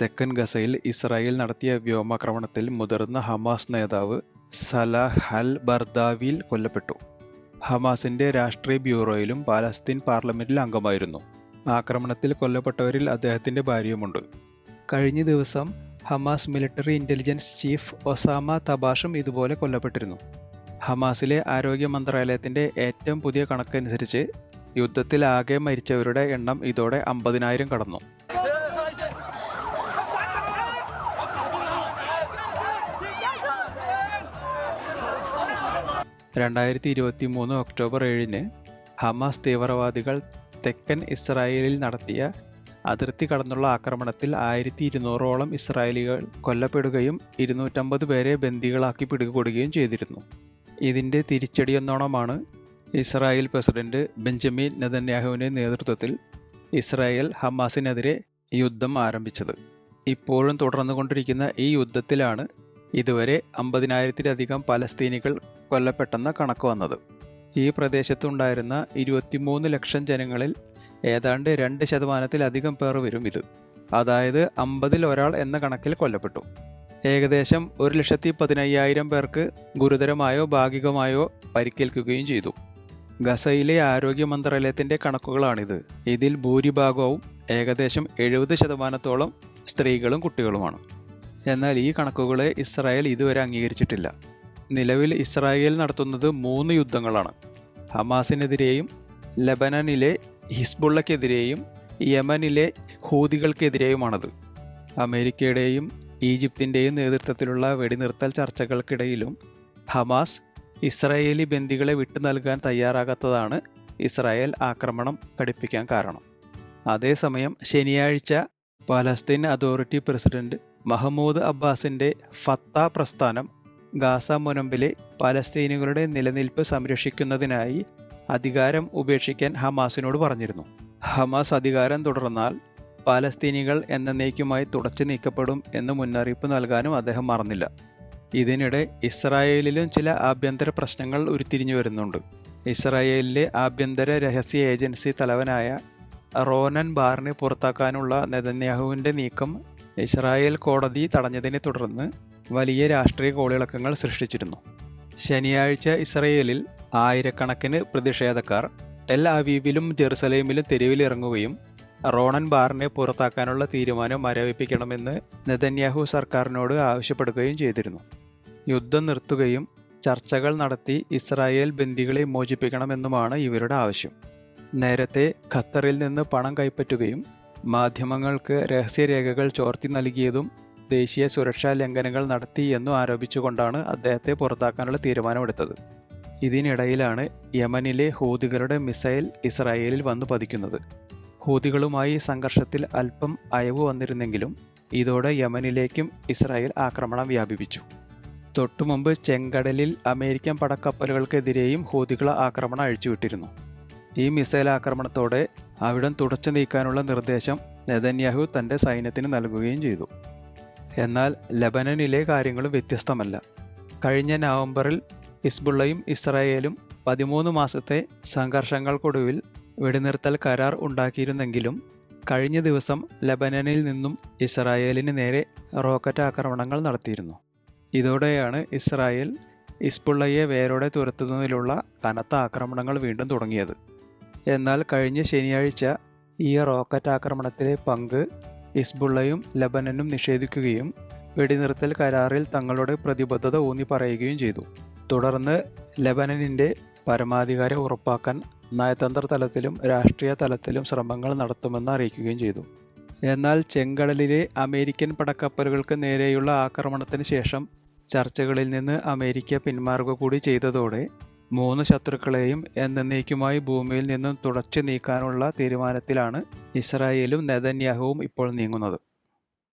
തെക്കൻ ഗസയിൽ ഇസ്രായേൽ നടത്തിയ വ്യോമാക്രമണത്തിൽ മുതിർന്ന ഹമാസ് നേതാവ് സലാഹ് അൽ ബർദാവിയിൽ കൊല്ലപ്പെട്ടു. ഹമാസിന്റെ രാഷ്ട്രീയ ബ്യൂറോയിലും പാലസ്തീൻ പാർലമെന്റിൽ അംഗമായിരുന്നു. ആക്രമണത്തിൽ കൊല്ലപ്പെട്ടവരിൽ അദ്ദേഹത്തിന്റെ ഭാര്യയുമുണ്ട്. കഴിഞ്ഞ ദിവസം Hamas military intelligence chief Osama തബാഷും ഇതുപോലെ കൊല്ലപ്പെട്ടിരുന്നു. ഹമാസിലെ ആരോഗ്യ മന്ത്രാലയത്തിന്റെ ഏറ്റവും പുതിയ കണക്കനുസരിച്ച് യുദ്ധത്തിൽ ആകെ മരിച്ചവരുടെ എണ്ണം ഇതോടെ 50,000 കടന്നു. ഒക്ടോബർ 7 ഹമാസ് തീവ്രവാദികൾ തെക്കൻ ഇസ്രായേലിൽ നടത്തിയ അതിർത്തി കടന്നുള്ള ആക്രമണത്തിൽ 1200ഓളം ഇസ്രായേലികൾ കൊല്ലപ്പെടുകയും 250 പേരെ ബന്ദികളാക്കി പിടികൂടുകയും ചെയ്തിരുന്നു. ഇതിൻ്റെ തിരിച്ചടിയെന്നോണമാണ് ഇസ്രായേൽ പ്രസിഡന്റ് ബെഞ്ചമിൻ നെതന്യാഹുവിൻ്റെ നേതൃത്വത്തിൽ ഇസ്രായേൽ ഹമാസിനെതിരെ യുദ്ധം ആരംഭിച്ചത്. ഇപ്പോഴും തുടർന്നുകൊണ്ടിരിക്കുന്ന ഈ യുദ്ധത്തിലാണ് ഇതുവരെ 50,000-ലധികം പലസ്തീനികൾ കൊല്ലപ്പെട്ടെന്ന കണക്ക് വന്നത്. ഈ പ്രദേശത്തുണ്ടായിരുന്ന 23 ലക്ഷം ജനങ്ങളിൽ ഏതാണ്ട് 2%-ലധികം പേർ വരും ഇത്. അതായത് 50-ൽ ഒരാൾ എന്ന കണക്കിൽ കൊല്ലപ്പെട്ടു. ഏകദേശം 1,15,000 പേർക്ക് ഗുരുതരമായോ ഭാഗികമായോ പരിക്കേൽക്കുകയും ചെയ്തു. ഗസയിലെ ആരോഗ്യ മന്ത്രാലയത്തിൻ്റെ കണക്കുകളാണിത്. ഇതിൽ ഭൂരിഭാഗവും ഏകദേശം 70%-ഓളം സ്ത്രീകളും കുട്ടികളുമാണ്. എന്നാൽ ഈ കണക്കുകളെ ഇസ്രായേൽ ഇതുവരെ അംഗീകരിച്ചിട്ടില്ല. നിലവിൽ ഇസ്രായേൽ നടത്തുന്നത് 3 യുദ്ധങ്ങളാണ്. ഹമാസിനെതിരെയും ലെബനനിലെ ഹിസ്ബുള്ളക്കെതിരെയും യമനിലെ ഹൂതികൾക്കെതിരെയുമാണത്. അമേരിക്കയുടെയും ഈജിപ്തിൻ്റെയും നേതൃത്വത്തിലുള്ള വെടിനിർത്തൽ ചർച്ചകൾക്കിടയിലും ഹമാസ് ഇസ്രായേലി ബന്ദികളെ വിട്ടു നൽകാൻ തയ്യാറാകാത്തതാണ് ഇസ്രായേൽ ആക്രമണം കടുപ്പിക്കാൻ കാരണം. അതേസമയം ശനിയാഴ്ച പാലസ്തീൻ അതോറിറ്റി പ്രസിഡന്റ് മഹ്മൂദ് അബ്ബാസിൻ്റെ ഫത്ത പ്രസ്ഥാനം ഗാസ മുനമ്പിലെ പാലസ്തീനികളുടെ നിലനിൽപ്പ് സംരക്ഷിക്കുന്നതിനായി അധികാരം ഉപേക്ഷിക്കാൻ ഹമാസിനോട് പറഞ്ഞിരുന്നു. ഹമാസ് അധികാരം തുടർന്നാൽ പാലസ്തീനികൾ എന്നേക്കുമായി തുടച്ചു നീക്കപ്പെടും എന്ന് മുന്നറിയിപ്പ് നൽകാനും അദ്ദേഹം മറന്നില്ല. ഇതിനിടെ ഇസ്രായേലിലും ചില ആഭ്യന്തര പ്രശ്നങ്ങൾ ഉരുത്തിരിഞ്ഞു വരുന്നുണ്ട്. ഇസ്രായേലിലെ ആഭ്യന്തര രഹസ്യ ഏജൻസി തലവനായ റോനൻ ബാറിനെ പുറത്താക്കാനുള്ള നെതന്യാഹുവിൻ്റെ നീക്കം ഇസ്രായേൽ കോടതി തടഞ്ഞതിനെ തുടർന്ന് വലിയ രാഷ്ട്രീയ കോളിളക്കങ്ങൾ സൃഷ്ടിച്ചിരുന്നു. ശനിയാഴ്ച ഇസ്രായേലിൽ ആയിരക്കണക്കിന് പ്രതിഷേധക്കാർ ടെൽ അവീവിലും ജെറുസലേമിലും തെരുവിലിറങ്ങുകയും റോണൻ ബാറിനെ പുറത്താക്കാനുള്ള തീരുമാനം മരവിപ്പിക്കണമെന്ന് നെതന്യാഹു സർക്കാരിനോട് ആവശ്യപ്പെടുകയും ചെയ്തിരുന്നു. യുദ്ധം നിർത്തുകയും ചർച്ചകൾ നടത്തി ഇസ്രായേൽ ബന്ദികളെ മോചിപ്പിക്കണമെന്നുമാണ് ഇവരുടെ ആവശ്യം. നേരത്തെ ഖത്തറിൽ നിന്ന് പണം കൈപ്പറ്റുകയും മാധ്യമങ്ങൾക്ക് രഹസ്യരേഖകൾ ചോർത്തി നൽകിയതും ദേശീയ സുരക്ഷാ ലംഘനങ്ങൾ നടത്തി എന്നും ആരോപിച്ചുകൊണ്ടാണ് അദ്ദേഹത്തെ പുറത്താക്കാനുള്ള തീരുമാനമെടുത്തത്. ഇതിനിടയിലാണ് യമനിലെ ഹൂതികളുടെ മിസൈൽ ഇസ്രായേലിൽ വന്നു പതിക്കുന്നത്. ഹൂതികളുമായി സംഘർഷത്തിൽ അല്പം അയവ് വന്നിരുന്നെങ്കിലും ഇതോടെ യമനിലേക്കും ഇസ്രായേൽ ആക്രമണം വ്യാപിപ്പിച്ചു. തൊട്ടുമുമ്പ് ചെങ്കടലിൽ അമേരിക്കൻ പടക്കപ്പലുകൾക്കെതിരെയും ഹൂതികൾ ആക്രമണം അഴിച്ചുവിട്ടിരുന്നു. ഈ മിസൈൽ ആക്രമണത്തോടെ അവിടം തുടച്ചു നീക്കാനുള്ള നിർദ്ദേശം നെതന്യാഹു തൻ്റെ സൈന്യത്തിന് നൽകുകയും ചെയ്തു. എന്നാൽ ലെബനനിലെ കാര്യങ്ങളും വ്യത്യസ്തമല്ല. കഴിഞ്ഞ നവംബറിൽ ഹിസ്ബുള്ളയും ഇസ്രായേലും 13 മാസത്തെ സംഘർഷങ്ങൾക്കൊടുവിൽ വെടിനിർത്തൽ കരാർ ഉണ്ടാക്കിയിരുന്നെങ്കിലും കഴിഞ്ഞ ദിവസം ലെബനനിൽ നിന്നും ഇസ്രായേലിന് നേരെ റോക്കറ്റ് ആക്രമണങ്ങൾ നടത്തിയിരുന്നു. ഇതോടെയാണ് ഇസ്രായേൽ ഹിസ്ബുള്ളയെ വേരോടെ തുരത്തുന്നതിലുള്ള കനത്ത ആക്രമണങ്ങൾ വീണ്ടും തുടങ്ങിയത്. എന്നാൽ കഴിഞ്ഞ ശനിയാഴ്ച ഈ റോക്കറ്റ് ആക്രമണത്തിലെ പങ്ക് ഹിസ്ബുള്ളയും ലെബനനും നിഷേധിക്കുകയും വെടിനിർത്തൽ കരാറിൽ തങ്ങളുടെ പ്രതിബദ്ധത ഊന്നി പറയുകയും ചെയ്തു. തുടർന്ന് ലെബനനിൻ്റെ പരമാധികാരം ഉറപ്പാക്കാൻ നയതന്ത്ര തലത്തിലും രാഷ്ട്രീയ തലത്തിലും ശ്രമങ്ങൾ നടത്തുമെന്ന് അറിയിക്കുകയും ചെയ്തു. എന്നാൽ ചെങ്കടലിലെ അമേരിക്കൻ പടക്കപ്പലുകൾക്ക് നേരെയുള്ള ആക്രമണത്തിന് ശേഷം ചർച്ചകളിൽ നിന്ന് അമേരിക്ക പിന്മാറുക കൂടി ചെയ്തതോടെ 3 ശത്രുക്കളെയും എന്നേക്കുമായി ഭൂമിയിൽ നിന്നും തുടച്ചു നീക്കാനുള്ള തീരുമാനത്തിലാണ് ഇസ്രായേലും നെതന്യാഹുവും ഇപ്പോൾ നീങ്ങുന്നത്.